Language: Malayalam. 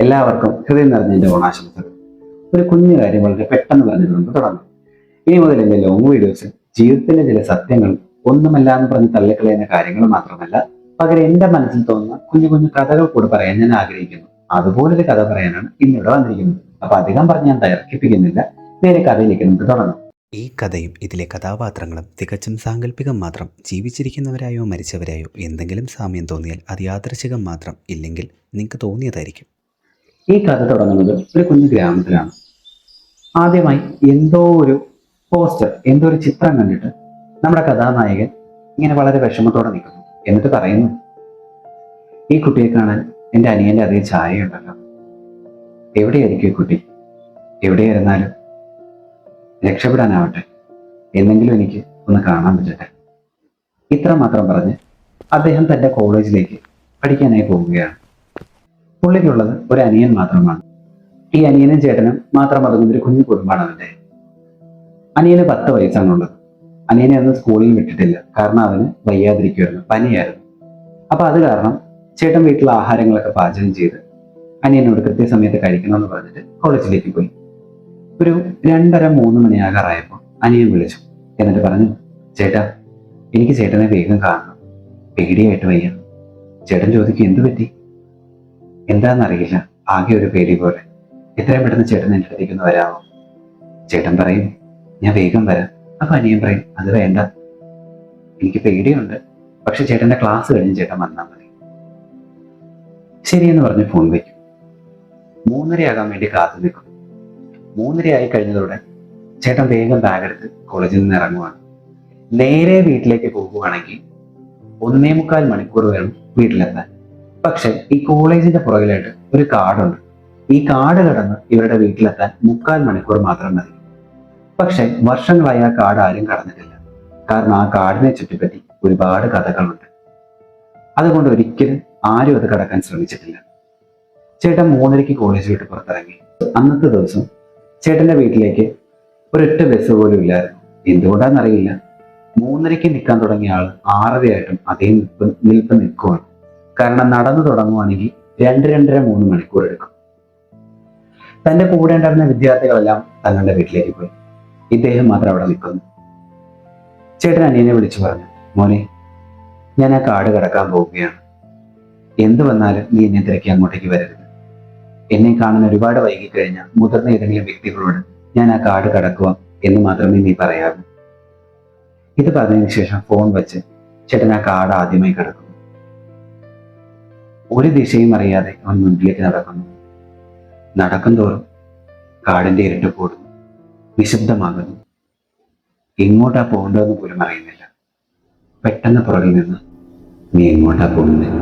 എല്ലാവർക്കും ഹൃദയം നിറഞ്ഞതിന്റെ ഓണാശംസകൾ. ഒരു കുഞ്ഞു കാര്യം വളരെ പെട്ടെന്ന് പറഞ്ഞത് നമുക്ക് തുടങ്ങാം. ഇനി മുതൽ എന്റെ ലോങ് വീഡിയോസ് ജീവിതത്തിലെ ചില സത്യങ്ങൾ ഒന്നുമല്ല എന്ന് പറഞ്ഞ് തള്ളിക്കളയുന്ന കാര്യങ്ങൾ മാത്രമല്ല, പകരം എന്റെ മനസ്സിൽ തോന്നുന്ന കുഞ്ഞു കുഞ്ഞു കഥകൾ കൂടി പറയാൻ ഞാൻ ആഗ്രഹിക്കുന്നു. അതുപോലൊരു കഥ പറയാനാണ് ഇന്നിവിടെ വന്നിരിക്കുന്നത്. അപ്പൊ അധികം പറഞ്ഞ് ഞാൻ ദൈർഘിപ്പിക്കുന്നില്ല, നേരെ കഥയിലേക്ക് നമുക്ക് തുടങ്ങാം. ഈ കഥയും ഇതിലെ കഥാപാത്രങ്ങളും തികച്ചും സാങ്കല്പികം മാത്രം. ജീവിച്ചിരിക്കുന്നവരായോ മരിച്ചവരായോ എന്തെങ്കിലും സാമ്യം തോന്നിയാൽ അത് യാദൃശികം മാത്രം, ഇല്ലെങ്കിൽ നിങ്ങൾക്ക് തോന്നിയതായിരിക്കും. ഈ കഥ തുടങ്ങുന്നത് ഒരു കുഞ്ഞു ഗ്രാമത്തിലാണ്. ആദ്യമായി എന്തോ ഒരു പോസ്റ്റർ, എന്തോ ഒരു ചിത്രം കണ്ടിട്ട് നമ്മുടെ കഥാനായകൻ ഇങ്ങനെ വളരെ വിഷമത്തോടെ നിൽക്കുന്നു. എന്നിട്ട് പറയുന്നു, ഈ കുട്ടിയെ കാണാൻ എൻ്റെ അനിയൻ്റെ അതേ ചായയുണ്ടല്ലോ. എവിടെയായിരിക്കും ഈ കുട്ടി? എവിടെയായിരുന്നാലും രക്ഷപ്പെടാനാവട്ടെ, എന്നെങ്കിലും എനിക്ക് ഒന്ന് കാണാൻ പറ്റട്ടെ. ഇത്ര മാത്രം പറഞ്ഞ് അദ്ദേഹം തൻ്റെ കോളേജിലേക്ക് പഠിക്കാനായി പോവുകയാണ്. പുള്ളിക്കുള്ളത് ഒരു അനിയൻ മാത്രമാണ്. ഈ അനിയനും ചേട്ടനും മാത്രം അടങ്ങുന്ന ഒരു കുഞ്ഞു കുടുംബമാണ് അവൻ്റെ. അനിയന് 10 വയസ്സാണുള്ളത്. അനിയനെ അന്ന് സ്കൂളിൽ വിട്ടിട്ടില്ല, കാരണം അവന് വയ്യാതിരിക്കുമായിരുന്നു, പനിയായിരുന്നു. അപ്പൊ അത് കാരണം ചേട്ടൻ വീട്ടിലെ ആഹാരങ്ങളൊക്കെ പാചകം ചെയ്ത് അനിയനോട് കൃത്യസമയത്ത് കഴിക്കണമെന്ന് പറഞ്ഞിട്ട് കോളേജിലേക്ക് പോയി. ഒരു 2:30-3 മണിയാകാറായപ്പോൾ അനിയൻ വിളിച്ചു. എന്നിട്ട് പറഞ്ഞു, ചേട്ടാ, എനിക്ക് ചേട്ടനെ വേഗം കാണണം, പേടിയായിട്ട് വയ്യ. ചേട്ടൻ ചോദിക്കും, എന്തു പറ്റി? എന്താണെന്നറിയില്ല, ആകെ ഒരു പേടി പോലെ. എത്രയും പെട്ടെന്ന് ചേട്ടൻ എൻ്റെ അടുത്തേക്ക് ഒന്ന് വരാമോ? ചേട്ടൻ പറയും, ഞാൻ വേഗം വരാം. അപ്പൊ അനിയൻ പറയും, അത് വേണ്ട, എനിക്ക് പേടിയുണ്ട്, പക്ഷെ ചേട്ടന്റെ ക്ലാസ് കഴിഞ്ഞ് ചേട്ടൻ വന്നാൽ മതി. ശരിയെന്ന് പറഞ്ഞ് ഫോൺ വയ്ക്കും. 3:30 വേണ്ടി കാത്തു നിൽക്കും. 3:30 കഴിഞ്ഞതോടെ ചേട്ടൻ വേഗം ബാഗെടുത്ത് കോളേജിൽ നിന്ന് ഇറങ്ങുവാണ്. നേരെ വീട്ടിലേക്ക് പോകുവാണെങ്കിൽ 1.25 മണിക്കൂർ വേണം വീട്ടിലെത്താൻ. പക്ഷെ ഈ കോളേജിന്റെ പുറകിലായിട്ട് ഒരു കാടുണ്ട്. ഈ കാട് കടന്ന് ഇവരുടെ വീട്ടിലെത്താൻ 3/4 മണിക്കൂർ മാത്രം മതി. പക്ഷെ വർഷങ്ങളായി ആ കാട് ആരും കടന്നിട്ടില്ല, കാരണം ആ കാടിനെ ചുറ്റിപ്പറ്റി ഒരുപാട് കഥകളുണ്ട്. അതുകൊണ്ട് ഒരിക്കലും ആരും അത് കടക്കാൻ ശ്രമിച്ചിട്ടില്ല. ചേട്ടൻ 3:30 കോളേജ് വിട്ട് പുറത്തിറങ്ങി. അന്നത്തെ ദിവസം ചേട്ടന്റെ വീട്ടിലേക്ക് ഒരൊറ്റ ബസ് പോലും ഇല്ലായിരുന്നു. എന്തുകൊണ്ടാണെന്നറിയില്ല, 3:30 നിൽക്കാൻ തുടങ്ങിയ ആൾ 6:30 അതേ നിൽപ്പ് നിൽക്കുവാണ്. കാരണം നടന്നു തുടങ്ങുവാണെങ്കിൽ 2-2.5-3 മണിക്കൂർ എടുക്കും. തന്റെ കൂടെ ഉണ്ടായിരുന്ന വിദ്യാർത്ഥികളെല്ലാം തങ്ങളുടെ വീട്ടിലേക്ക് പോയി. ഇദ്ദേഹം മാത്രം അവിടെ നിൽക്കുന്നു. ചേട്ടൻ അനിയനെ വിളിച്ചു പറഞ്ഞു, മോനെ, ഞാൻ ആ കാട് കടക്കാൻ പോവുകയാണ്. എന്ത് വന്നാലും നീ എന്നെ തിരക്കി അങ്ങോട്ടേക്ക് വരരുത്. എന്നെ കാണാൻ ഒരുപാട് വൈകിക്കഴിഞ്ഞാൽ മുതിർന്ന ഏതെങ്കിലും വ്യക്തികളോട് ഞാൻ ആ കാട് കടക്കുക എന്ന് മാത്രമേ നീ പറയാവൂ. ഇത് പറഞ്ഞതിന് ശേഷം ഫോൺ വെച്ച് ചേട്ടൻ ആ കാട് ആദ്യമായി കടക്കുന്നു. ഒരു ദിശയും അറിയാതെ അവൻ മുൻപിലേക്ക് നടക്കുന്നു. നടക്കും തോറും കാടിന്റെ ഇരുട്ട് കൂടുന്നു, നിശബ്ദമാകുന്നു. എങ്ങോട്ടാ പോകേണ്ടതെന്ന് പോലും അറിയുന്നില്ല. പെട്ടെന്ന് പുറകിൽ നിന്ന്, നീ എങ്ങോട്ടാ പോകുന്നത്?